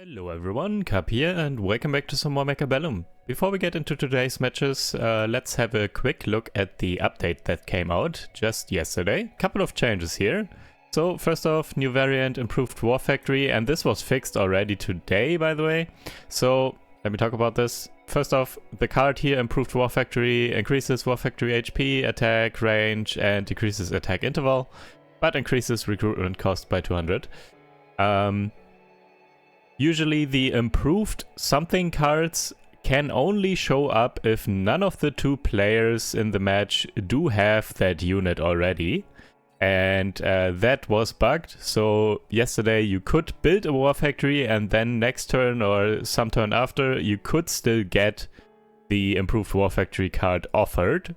Hello everyone, Cap here and welcome back to some more Mechabellum. Before we get into today's matches, let's have a quick look at the update that came out just yesterday. Couple of changes here. So first off, new variant, improved War Factory, and this was fixed already today, by the way. So let me talk about this. First off, the card here, improved War Factory, increases War Factory HP, attack, range, and decreases attack interval, but increases recruitment cost by 200. Usually the improved something cards can only show up if none of the two players in the match do have that unit already. And that was bugged. So yesterday you could build a War Factory and then next turn or some turn after you could still get the improved War Factory card offered,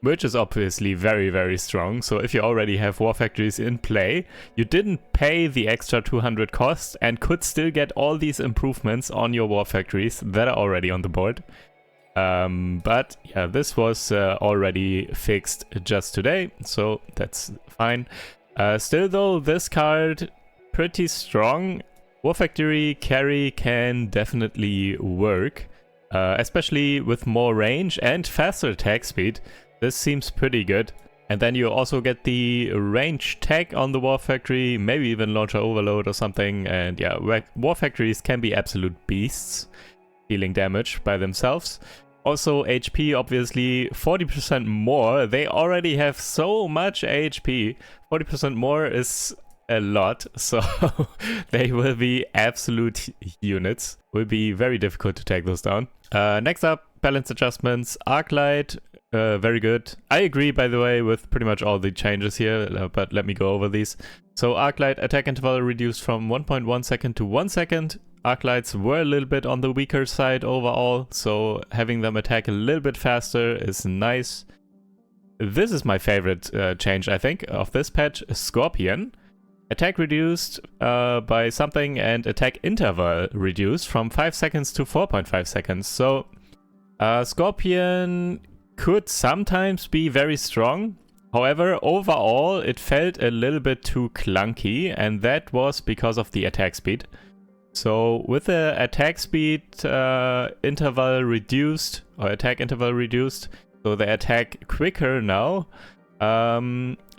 which is obviously very, very strong. So if you already have War Factories in play, you didn't pay the extra 200 cost and could still get all these improvements on your War Factories that are already on the board. But yeah, this was already fixed just today, so that's fine. Still though, this card pretty strong. War Factory carry can definitely work, especially with more range and faster attack speed. This seems pretty good. And then you also get the range tag on the War Factory, maybe even Launcher Overload or something. And yeah, War Factories can be absolute beasts, dealing damage by themselves. Also HP, obviously, 40% more. They already have so much HP. 40% more is a lot, so they will be absolute units. Will be very difficult to take those down. Next up, balance adjustments. Arclight. Very good. I agree, by the way, with pretty much all the changes here, but let me go over these. So Arclight attack interval reduced from 1.1 second to 1 second. Arclights were a little bit on the weaker side overall, so having them attack a little bit faster is nice. This is my favorite change, I think, of this patch. Scorpion. Attack reduced by something and attack interval reduced from 5 seconds to 4.5 seconds. So Scorpion could sometimes be very strong. However, overall, it felt a little bit too clunky, and that was because of the attack speed. So with the attack speed interval reduced, or attack interval reduced, so they attack quicker now,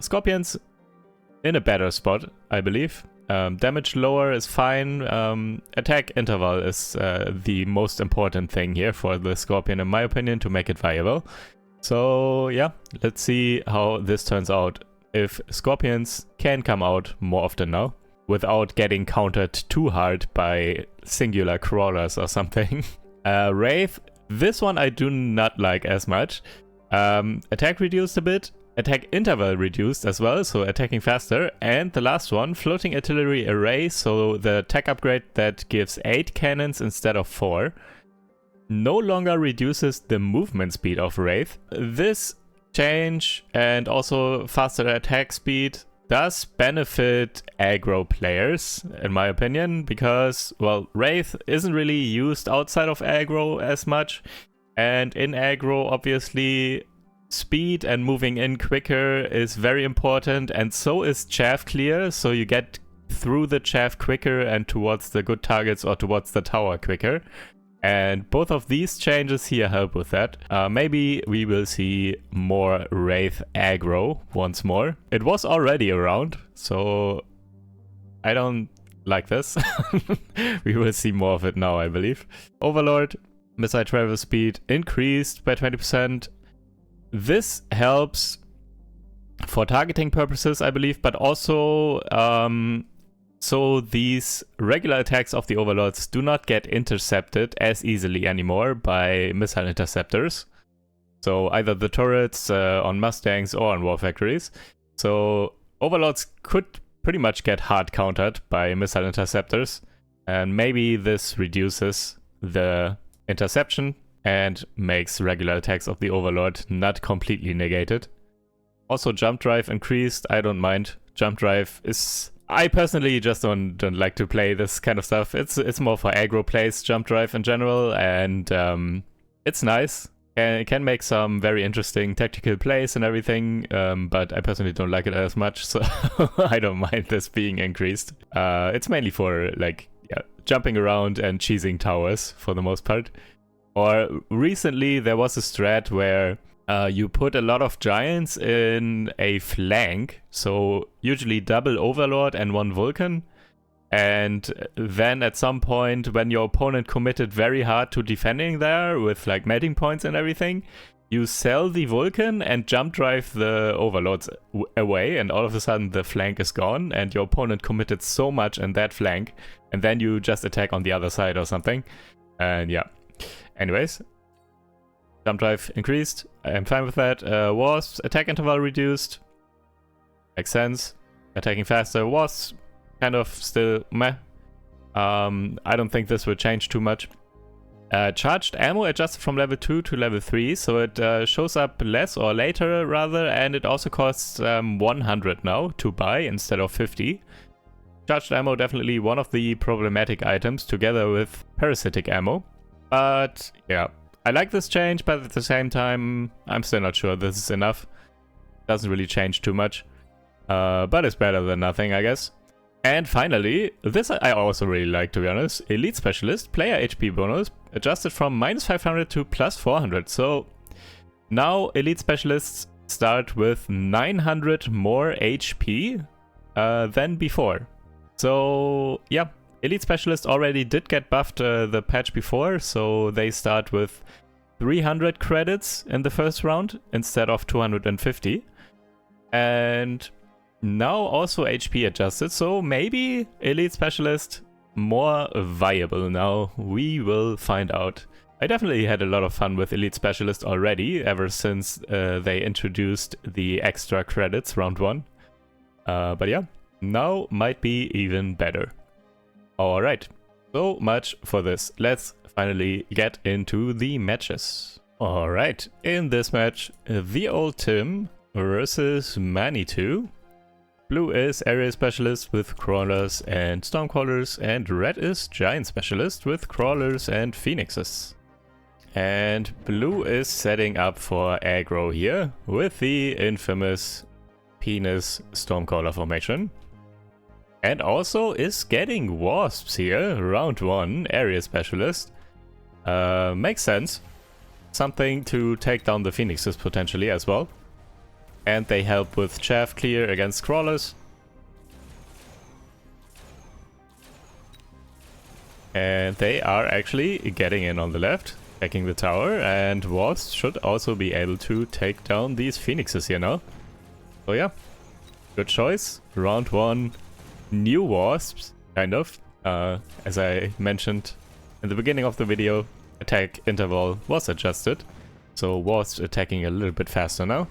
Scorpion's in a better spot, I believe. Damage lower is fine. Attack interval is the most important thing here for the Scorpion, in my opinion, to make it viable. So yeah, let's see how this turns out. If Scorpions can come out more often now, without getting countered too hard by singular crawlers or something. Wraith, this one I do not like as much. Attack reduced a bit. Attack interval reduced as well, so attacking faster. And the last one, floating artillery array, so the tech upgrade that gives 8 cannons instead of 4, no longer reduces the movement speed of Wraith. This change and also faster attack speed does benefit aggro players, in my opinion, because, well, Wraith isn't really used outside of aggro as much. And in aggro, obviously, speed and moving in quicker is very important, and so is chaff clear, so you get through the chaff quicker and towards the good targets or towards the tower quicker. And both of these changes here help with that. Maybe we will see more Wraith aggro once more. It was already around, so I don't like this. We will see more of it now, I believe. Overlord, missile travel speed increased by 20%. This helps for targeting purposes, I believe, but also so these regular attacks of the Overlords do not get intercepted as easily anymore by missile interceptors. So either the turrets on Mustangs or on War Factories. So Overlords could pretty much get hard countered by missile interceptors, and maybe this reduces the interception and makes regular attacks of the Overlord not completely negated. Also, jump drive increased. I don't mind. Jump drive is... I personally just don't like to play this kind of stuff. It's more for aggro plays, jump drive in general, and it's nice. It can make some very interesting tactical plays and everything, but I personally don't like it as much, so I don't mind this being increased. It's mainly for, like, yeah, jumping around and cheesing towers for the most part. Or recently there was a strat where you put a lot of giants in a flank, so usually double Overlord and one Vulcan, and then at some point when your opponent committed very hard to defending there with like medding points and everything, you sell the Vulcan and jump drive the Overlords away, and all of a sudden the flank is gone and your opponent committed so much in that flank, and then you just attack on the other side or something. And yeah, anyways, jump drive increased, I'm fine with that. Wasps, attack interval reduced, makes sense. Attacking faster was kind of still meh. I don't think this will change too much. Charged ammo adjusted from level 2 to level 3, so it shows up less or later rather, and it also costs 100 now to buy instead of 50. Charged ammo definitely one of the problematic items together with parasitic ammo. But yeah, I like this change, but at the same time I'm still not sure this is enough. Doesn't really change too much, but it's better than nothing, I guess. And finally, this I also really like, to be honest. Elite Specialist, player HP bonus, adjusted from -500 to +400. So now Elite Specialists start with 900 more HP than before. So yeah, Elite Specialist already did get buffed the patch before, so they start with 300 credits in the first round instead of 250. And now also HP adjusted, so maybe Elite Specialist more viable now. We will find out. I definitely had a lot of fun with Elite Specialist already, ever since they introduced the extra credits round 1. But yeah, now might be even better. Alright, so much for this. Let's finally get into the matches. Alright, in this match, the old Tim versus Manitou. Blue is Area Specialist with Crawlers and Stormcrawlers, and Red is Giant Specialist with Crawlers and Phoenixes. And Blue is setting up for aggro here with the infamous Penis Stormcaller formation. And also is getting Wasps here, round 1, Area Specialist. Makes sense. Something to take down the Phoenixes potentially as well. And they help with chaff clear against Crawlers. And they are actually getting in on the left, taking the tower, and Wasps should also be able to take down these Phoenixes here now. So yeah, good choice. Round 1, new Wasps, kind of. As I mentioned in the beginning of the video, attack interval was adjusted. So Wasps attacking a little bit faster now.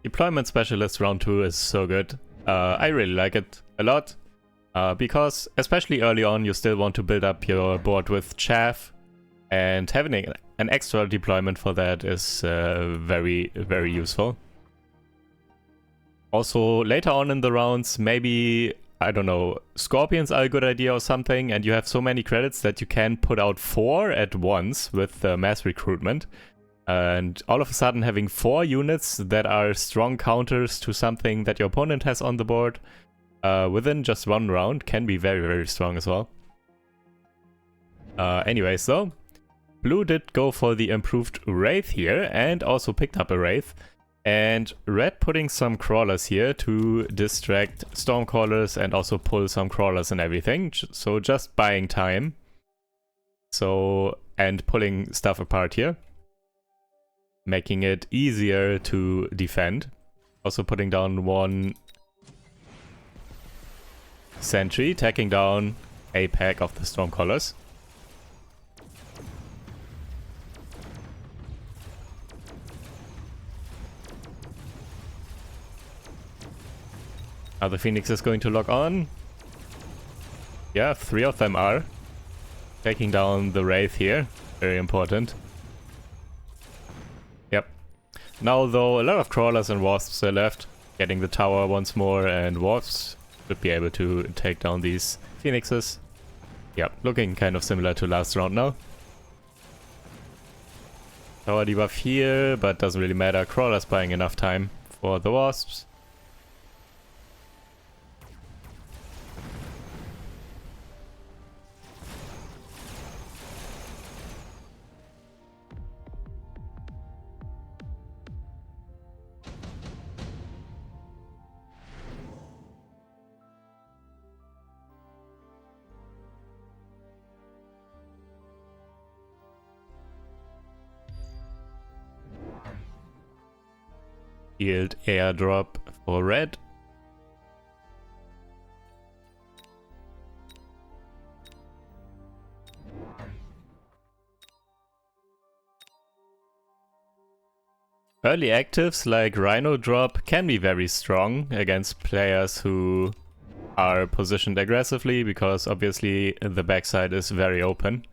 Deployment Specialist round 2 is so good. I really like it a lot. Because especially early on you still want to build up your board with chaff. And having an extra deployment for that is very, very useful. Also later on in the rounds, maybe, I don't know, Scorpions are a good idea or something. And you have so many credits that you can put out 4 at once with mass recruitment. And all of a sudden having 4 units that are strong counters to something that your opponent has on the board within just 1 round can be very, very strong as well. Anyways though, Blue did go for the improved Wraith here and also picked up a Wraith. And Red putting some Crawlers here to distract Stormcrawlers and also pull some Crawlers and everything. So just buying time. So, and pulling stuff apart here, making it easier to defend. Also putting down 1 sentry, taking down a pack of the Stormcrawlers. Now the Phoenix is going to lock on. Yeah, 3 of them are. Taking down the Wraith here, very important. Yep, Now though, a lot of crawlers and wasps are left. Getting the tower once more, and wasps should be able to take down these phoenixes. Yeah, looking kind of similar to last round now. Tower debuff here, but doesn't really matter. Crawler's buying enough time for the wasps. Yield airdrop for red. Early actives like Rhino drop can be very strong against players who are positioned aggressively, because obviously the backside is very open,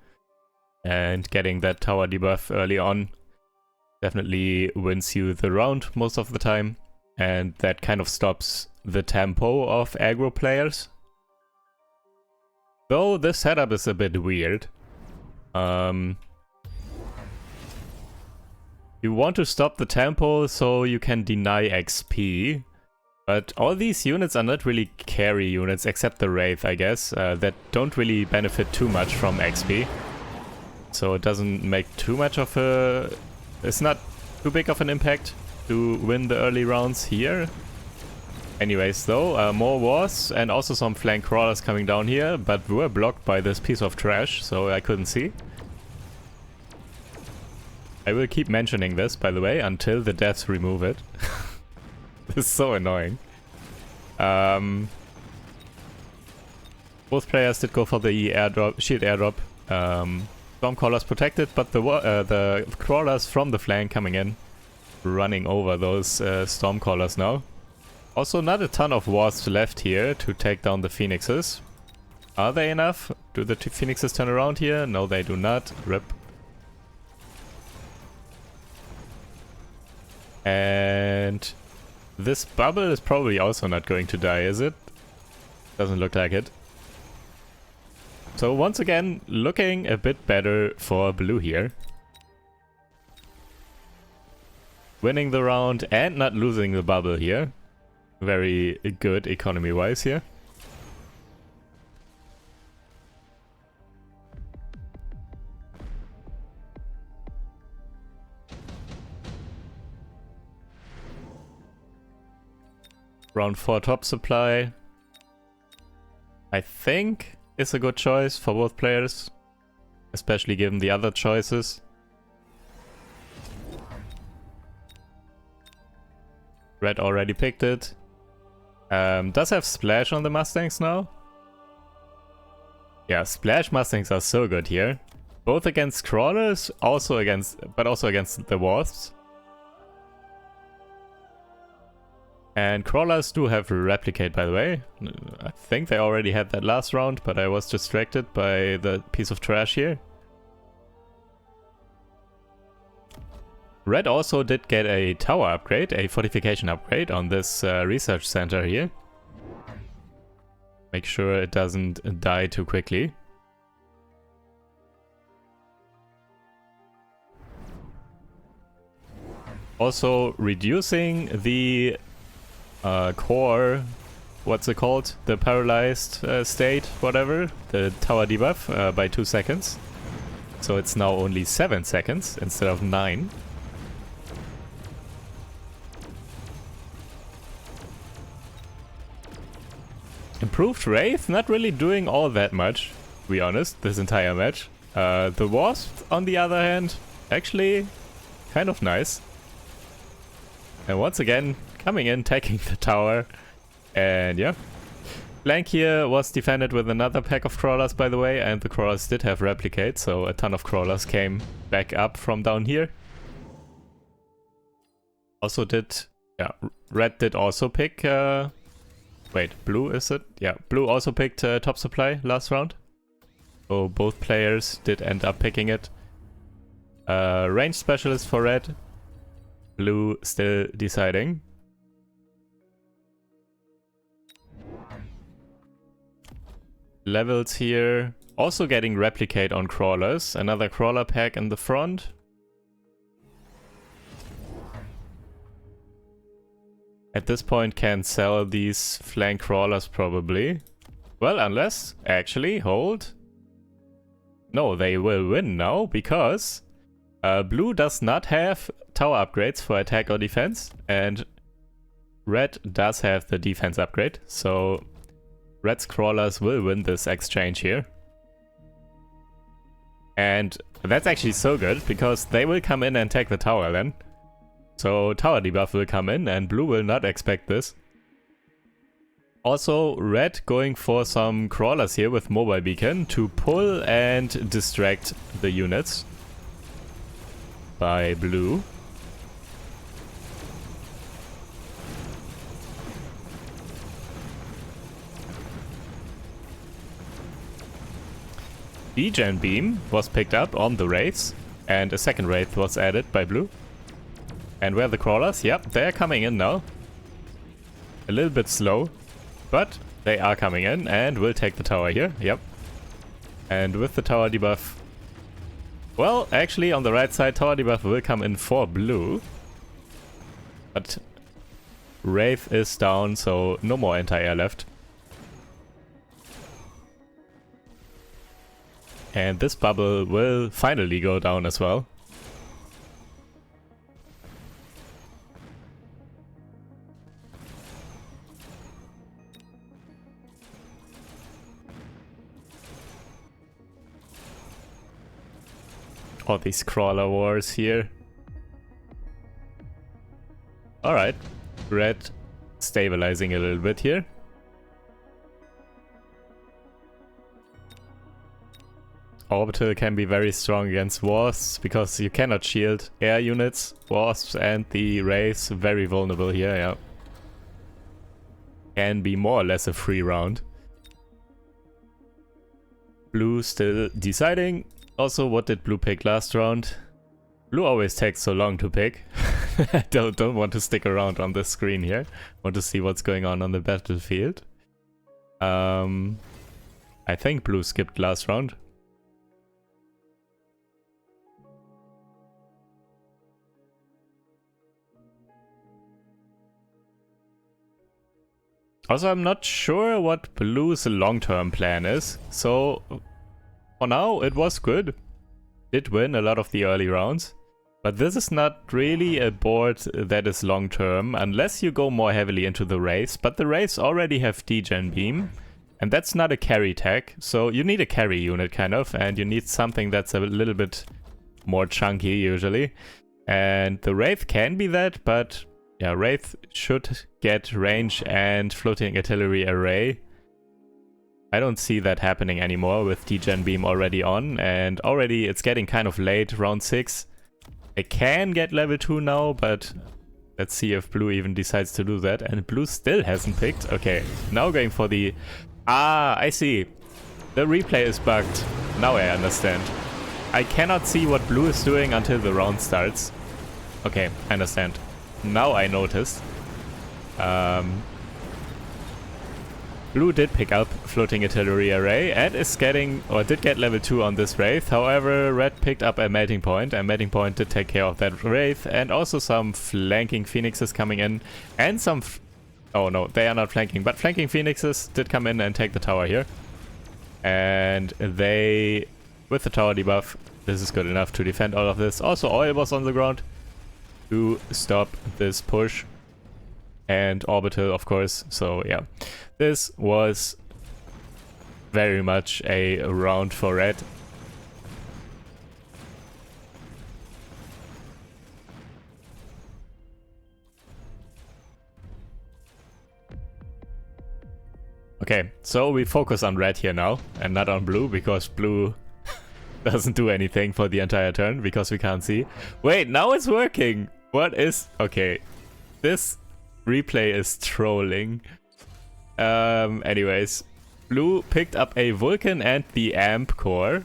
and getting that tower debuff early on definitely wins you the round most of the time, and that kind of stops the tempo of aggro players. Though this setup is a bit weird. You want to stop the tempo so you can deny XP, but all these units are not really carry units, except the Wraith, I guess, that don't really benefit too much from XP. So it doesn't make too much of a... It's not too big of an impact to win the early rounds here. Anyways though, more wars and also some flank crawlers coming down here, but were blocked by this piece of trash, so I couldn't see. I will keep mentioning this, by the way, until the deaths remove it. This is so annoying. Both players did go for the airdrop, shield airdrop. Stormcallers protected, but the crawlers from the flank coming in, running over those Stormcallers now. Also not a ton of wasps left here to take down the phoenixes. Are they enough? Do the two phoenixes turn around here? No, they do not. RIP. And this bubble is probably also not going to die, is it? Doesn't look like it. So once again, looking a bit better for blue here. Winning the round and not losing the bubble here. Very good economy-wise here. Round 4 top supply, I think, is a good choice for both players, especially given the other choices. Red already picked it. Does have Splash on the Mustangs now? Yeah, Splash Mustangs are so good here. Both against crawlers, but also against the wasps. And crawlers do have replicate, by the way. I think they already had that last round, but I was distracted by the piece of trash here. Red also did get a tower upgrade, a fortification upgrade on this research center here. Make sure it doesn't die too quickly. Also reducing the core, what's it called? The paralyzed state, whatever, the tower debuff by 2 seconds. So it's now only 7 seconds instead of 9. Improved Wraith, not really doing all that much, to be honest, this entire match. The Wasp, on the other hand, actually kind of nice. And once again, coming in, taking the tower. And yeah. Flank here was defended with another pack of crawlers, by the way, and the crawlers did have replicate, so a ton of crawlers came back up from down here. Also did, yeah, red did also pick, wait, blue is it? Yeah, blue also picked top supply last round. So both players did end up picking it. Range specialist for red. Blue still deciding. Levels here. Also getting replicate on crawlers. Another crawler pack in the front. At this point can sell these flank crawlers probably. Well, unless, actually, hold. No, they will win now because blue does not have tower upgrades for attack or defense, and red does have the defense upgrade, so red's crawlers will win this exchange here. And that's actually so good because they will come in and take the tower then. So tower debuff will come in and blue will not expect this. Also, red going for some crawlers here with mobile beacon to pull and distract the units by blue. Degen beam was picked up on the wraiths and a second wraith was added by blue. And where are the crawlers? Yep, they're coming in now. A little bit slow, but they are coming in and will take the tower here. Yep. And with the tower debuff... Well, actually on the right side tower debuff will come in for blue. But wraith is down, so no more anti-air left. And this bubble will finally go down as well. All these crawler wars here. Alright, red stabilizing a little bit here. Orbital can be very strong against wasps because you cannot shield air units. Wasps and the wraiths very vulnerable here, yeah. Can be more or less a free round. Blue still deciding. Also, what did blue pick last round? Blue always takes so long to pick. don't want to stick around on the screen here. Want to see what's going on the battlefield. I think blue skipped last round. Also, I'm not sure what blue's long-term plan is, so for now it was good. Did win a lot of the early rounds, but this is not really a board that is long-term unless you go more heavily into the wraiths, but the wraiths already have degen beam, and that's not a carry tag, so you need a carry unit kind of, and you need something that's a little bit more chunky usually. And the wraith can be that, but yeah, wraith should get range and floating artillery array. I don't see that happening anymore with degen beam already on, and already it's getting kind of late, round 6. I can get level 2 now, but let's see if blue even decides to do that. And blue still hasn't picked. Okay, now going for the... Ah, I see. The replay is bugged. Now I understand. I cannot see what blue is doing until the round starts. Okay, I understand. Now I noticed. Blue did pick up floating artillery array and is getting, or did get level 2 on this wraith. However, red picked up a melting point, and melting point did take care of that wraith, and also some flanking phoenixes coming in, and some... oh no, they are not flanking, but flanking phoenixes did come in and take the tower here. And they, with the tower debuff, this is good enough to defend all of this. Also, oil was on the ground to stop this push, and orbital of course, so yeah, this was very much a round for red. Okay, so we focus on red here now and not on blue, because blue doesn't do anything for the entire turn because we can't see. Wait, now it's working. What is... okay, this replay is trolling. Anyways, blue picked up a Vulcan and the amp core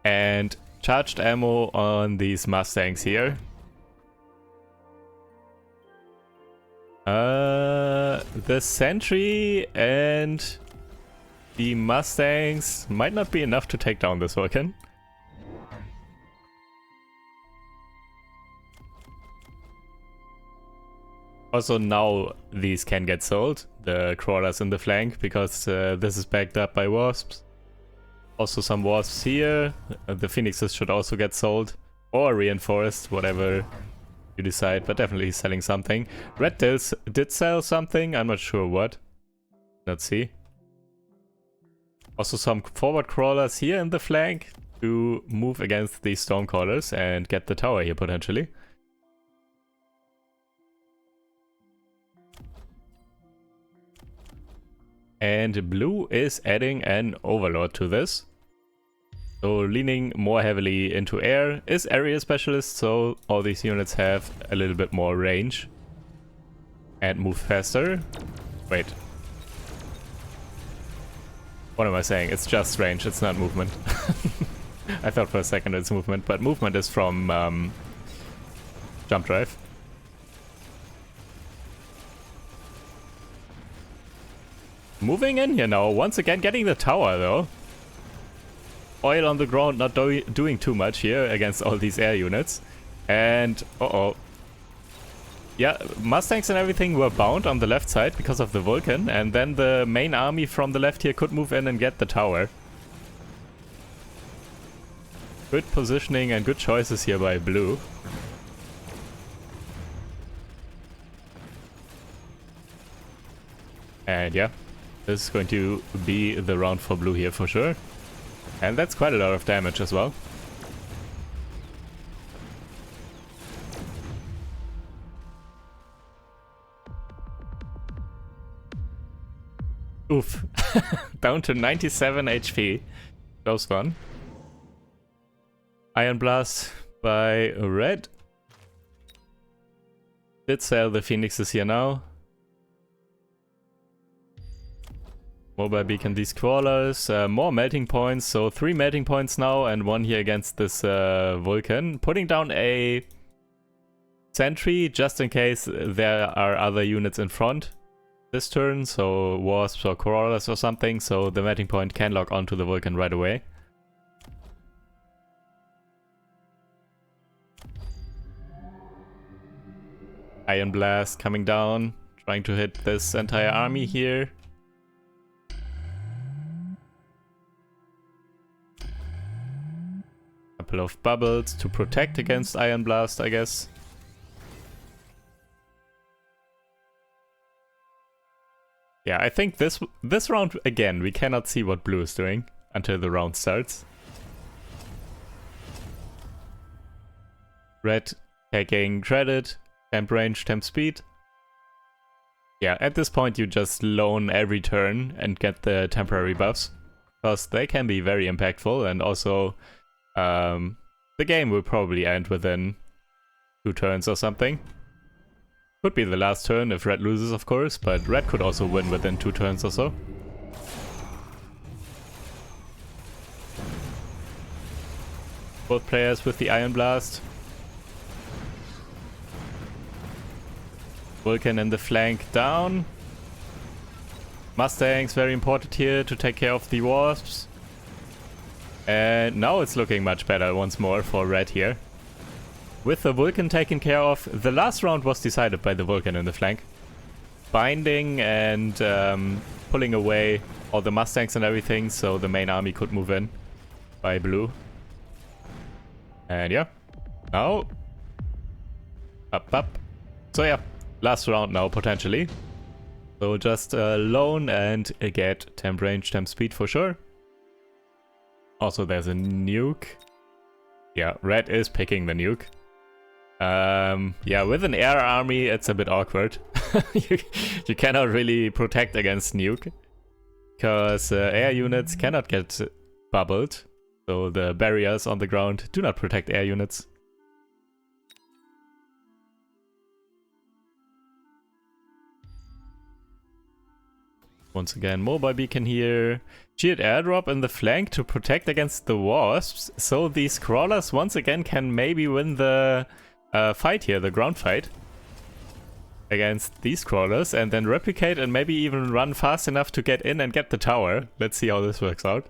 and charged ammo on these Mustangs here. The sentry and the Mustangs might not be enough to take down this Vulcan. Also now these can get sold, the crawlers in the flank, because this is backed up by wasps. Also some wasps here. The phoenixes should also get sold or reinforced, whatever you decide, but definitely selling something. Red did sell something, I'm not sure what. Let's see. Also some forward crawlers here in the flank to move against these stormcallers and get the tower here potentially. And blue is adding an overlord to this. So leaning more heavily into air is area specialist, so all these units have a little bit more range. And move faster. Wait. What am I saying? It's just range, it's not movement. I thought for a second it's movement, but movement is from jump drive. Moving in here now, once again getting the tower though. Oil on the ground not doing too much here against all these air units. And, uh-oh. Yeah, Mustangs and everything were bound on the left side because of the Vulcan. And then the main army from the left here could move in and get the tower. Good positioning and good choices here by blue. And yeah, this is going to be the round for blue here for sure. And that's quite a lot of damage as well. Oof. Down to 97 HP. Close one. Iron Blast by red. Did sell the phoenixes here now. Mobile beacon these crawlers, more melting points, so 3 melting points now and 1 here against this Vulcan. Putting down a sentry just in case there are other units in front this turn, so wasps or crawlers or something, so the melting point can lock onto the Vulcan right away. Iron Blast coming down, trying to hit this entire army here. Couple of bubbles to protect against Iron Blast, I guess. Yeah, I think this round, again, we cannot see what blue is doing until the round starts. Red taking credit, temp range, temp speed. Yeah, at this point you just loan every turn and get the temporary buffs, because they can be very impactful, and also the game will probably end within 2 turns or something. Could be the last turn if red loses, of course, but red could also win within 2 turns or so. Both players with the Iron Blast. Vulcan in the flank down. Mustangs very important here to take care of the wasps. And now it's looking much better once more for red here. With the Vulcan taken care of, the last round was decided by the Vulcan in the flank. Binding and pulling away all the Mustangs and everything, so the main army could move in by blue. And yeah, now up. So yeah, last round now potentially. So just loan and get temp range, temp speed for sure. Also there's a nuke. Yeah, red is picking the nuke. Yeah, with an air army it's a bit awkward. you cannot really protect against nuke, because air units cannot get bubbled. So the barriers on the ground do not protect air units. Once again, mobile beacon here. Shield airdrop in the flank to protect against the wasps. So these crawlers once again can maybe win the fight here, the ground fight. Against these crawlers and then replicate and maybe even run fast enough to get in and get the tower. Let's see how this works out.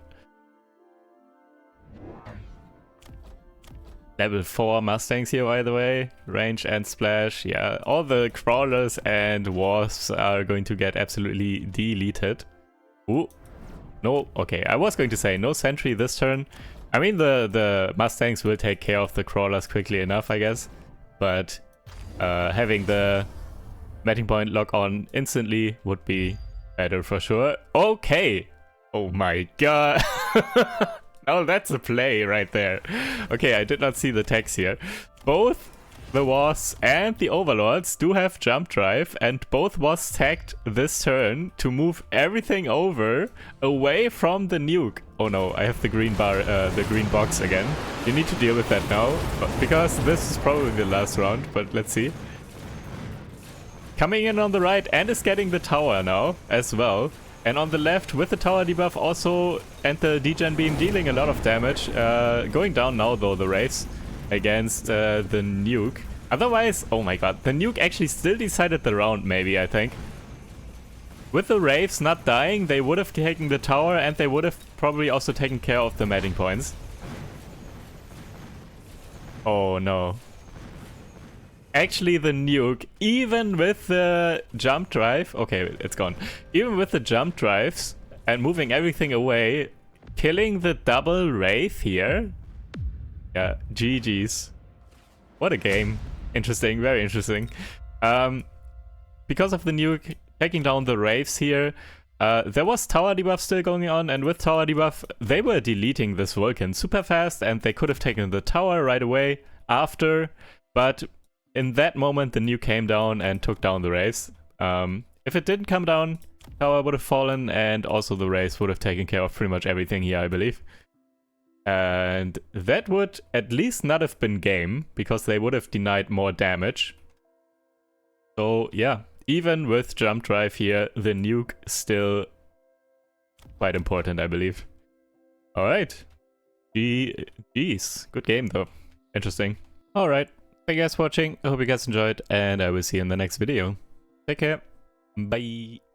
Level 4 Mustangs here, by the way. Range and splash. Yeah, all the crawlers and wasps are going to get absolutely deleted. Ooh. No, okay. I was going to say no sentry this turn. I mean, the Mustangs will take care of the crawlers quickly enough, I guess. But having the matting point lock on instantly would be better for sure. Okay. Oh my god. Oh, that's a play right there. Okay, I did not see the text here. Both the wasps and the overlords do have jump drive, and both was tagged this turn to move everything over away from the nuke. Oh no, I have the green bar, the green box again. You need to deal with that now, because this is probably the last round, but let's see. Coming in on the right and is getting the tower now as well. And on the left with the tower debuff also, and the degen beam dealing a lot of damage. Going down now though, the Wraiths against the nuke. Otherwise, oh my god, the nuke actually still decided the round maybe, I think. With the Wraiths not dying, they would have taken the tower and they would have probably also taken care of the matting points. Oh no. Actually, the nuke, even with the jump drive, okay, it's gone. Even with the jump drives and moving everything away, killing the double Wraith here. Yeah, GG's. What a game. Interesting, very interesting. Because of the nuke taking down the Wraiths here, there was tower debuff still going on, and with tower debuff, they were deleting this Vulcan super fast, and they could have taken the tower right away after, but in that moment, the nuke came down and took down the Wraiths. If it didn't come down, tower would have fallen, and also the Wraiths would have taken care of pretty much everything here, I believe. And that would at least not have been game, because they would have denied more damage. So yeah, even with jump drive here, the nuke still quite important, I believe. Alright. GG's. Good game though. Interesting. Alright. Thank you guys for watching, I hope you guys enjoyed, and I will see you in the next video. Take care, bye!